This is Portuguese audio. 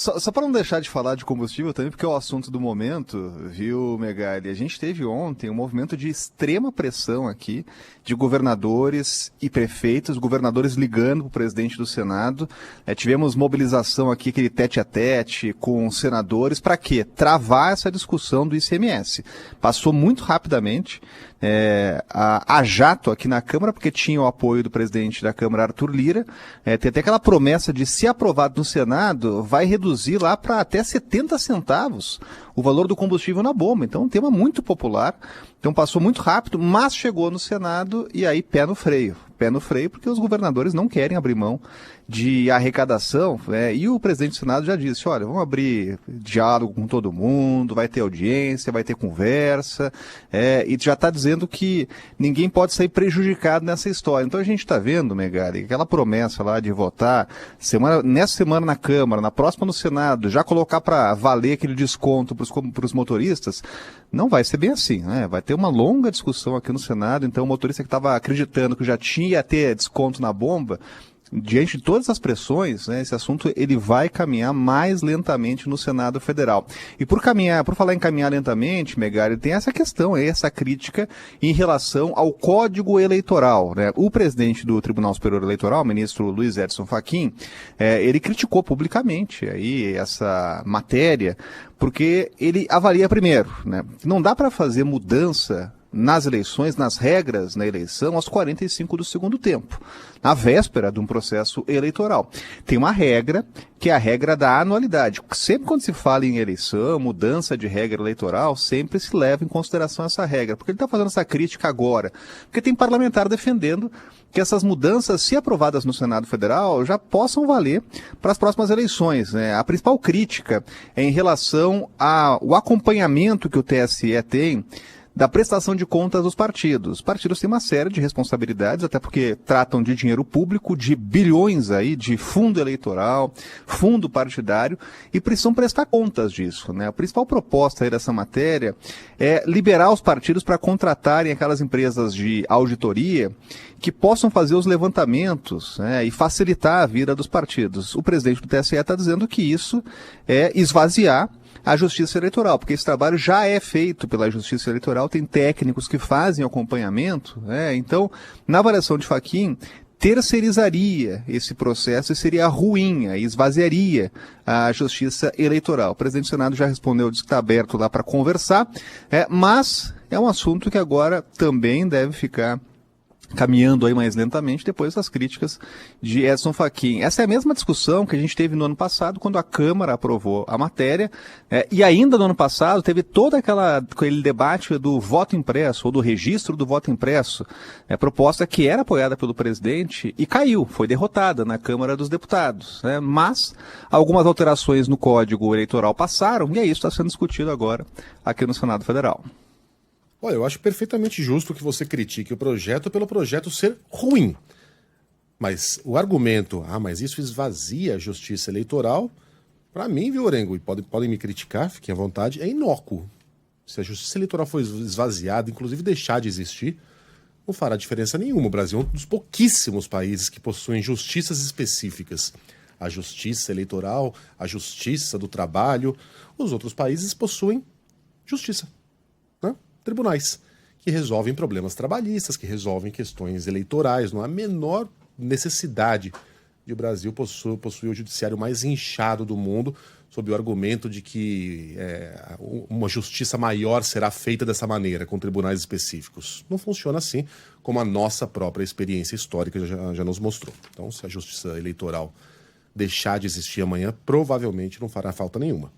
Só para não deixar de falar de combustível também, porque é o assunto do momento, viu, Megali? A gente teve ontem um movimento de extrema pressão aqui de governadores e prefeitos, governadores ligando para o presidente do Senado. Tivemos mobilização aqui, aquele tete a tete com senadores, para quê? Travar essa discussão do ICMS. Passou muito rapidamente. A jato aqui na Câmara, porque tinha o apoio do presidente da Câmara, Arthur Lira. Tem até aquela promessa de, se aprovado no Senado, vai reduzir lá para até 70 centavos o valor do combustível na bomba. Então, é um tema muito popular. Então, passou muito rápido, mas chegou no Senado e aí pé no freio. Pé no freio porque os governadores não querem abrir mão de arrecadação, e o presidente do Senado já disse, olha, vamos abrir diálogo com todo mundo, vai ter audiência, vai ter conversa, e já está dizendo que ninguém pode sair prejudicado nessa história. Então a gente está vendo, Megali, aquela promessa lá de votar nessa semana na Câmara, na próxima no Senado, já colocar para valer aquele desconto para os motoristas, não vai ser bem assim, né? Vai ter uma longa discussão aqui no Senado, então o motorista que estava acreditando que já tinha a ter desconto na bomba, diante de todas as pressões, esse assunto ele vai caminhar mais lentamente no Senado Federal. E por falar em caminhar lentamente, Megali, tem essa questão aí, essa crítica em relação ao Código Eleitoral, né? O presidente do Tribunal Superior Eleitoral, o ministro Luiz Edson Fachin, ele criticou publicamente aí essa matéria, porque ele avalia primeiro, né? Não dá para fazer mudança nas eleições, nas regras na eleição, aos 45 do segundo tempo, na véspera de um processo eleitoral. Tem uma regra, que é a regra da anualidade. Sempre quando se fala em eleição, mudança de regra eleitoral, sempre se leva em consideração essa regra. Porque ele está fazendo essa crítica agora? Porque tem parlamentar defendendo que essas mudanças, se aprovadas no Senado Federal, já possam valer para as próximas eleições, né? A principal crítica é em relação ao acompanhamento que o TSE tem da prestação de contas dos partidos. Os partidos têm uma série de responsabilidades, até porque tratam de dinheiro público, de bilhões aí, de fundo eleitoral, fundo partidário, e precisam prestar contas disso, né? A principal proposta aí dessa matéria é liberar os partidos para contratarem aquelas empresas de auditoria que possam fazer os levantamentos, né, e facilitar a vida dos partidos. O presidente do TSE está dizendo que isso é esvaziar a Justiça Eleitoral, porque esse trabalho já é feito pela Justiça Eleitoral, tem técnicos que fazem acompanhamento, então, na avaliação de Fachin, terceirizaria esse processo e seria ruim, esvaziaria a Justiça Eleitoral. O presidente do Senado já respondeu, disse que está aberto lá para conversar, mas é um assunto que agora também deve ficar caminhando aí mais lentamente depois das críticas de Edson Fachin. Essa é a mesma discussão que a gente teve no ano passado, quando a Câmara aprovou a matéria, e ainda no ano passado teve todo aquele debate do voto impresso, ou do registro do voto impresso, proposta que era apoiada pelo presidente e caiu, foi derrotada na Câmara dos Deputados, mas algumas alterações no Código Eleitoral passaram, e é isso que está sendo discutido agora aqui no Senado Federal. Olha, eu acho perfeitamente justo que você critique o projeto pelo projeto ser ruim. Mas o argumento, mas isso esvazia a justiça eleitoral, para mim, viu, Orengo, e podem me criticar, fiquem à vontade, é inócuo. Se a justiça eleitoral for esvaziada, inclusive deixar de existir, não fará diferença nenhuma. O Brasil é um dos pouquíssimos países que possuem justiças específicas. A justiça eleitoral, a justiça do trabalho. Os outros países possuem justiça. Tribunais, que resolvem problemas trabalhistas, que resolvem questões eleitorais. Não há a menor necessidade de o Brasil possuir o judiciário mais inchado do mundo, sob o argumento de que uma justiça maior será feita dessa maneira, com tribunais específicos. Não funciona assim, como a nossa própria experiência histórica já nos mostrou. Então, se a justiça eleitoral deixar de existir amanhã, provavelmente não fará falta nenhuma.